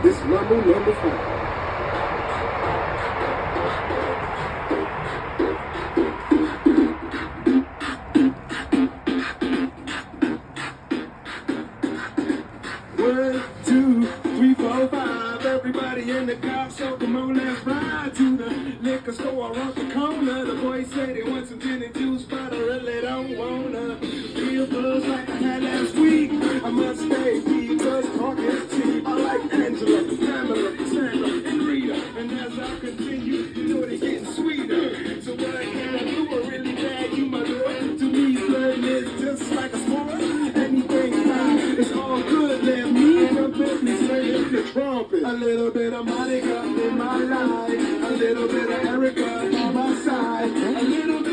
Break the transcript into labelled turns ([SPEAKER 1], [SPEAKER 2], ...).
[SPEAKER 1] This is Mambo number 5. One, two, three, four, five. Everybody in the car, so come on, let's ride to the liquor store around the corner. The boys say they want some gin and juice, but I really don't wanna. Feel buzz like I had last week. I must stay because talk is cheap. I like Angela, Pamela, Sandra, and Rita. And as I continue, you know they're getting sweeter. So what can I do? I really bad you, my lord. To me, flirting is just like a sport. Anything fine, it's all good. Let me jump in and play the trumpet. A little bit of Monica in my life, a little bit of Erica by my side, a little bit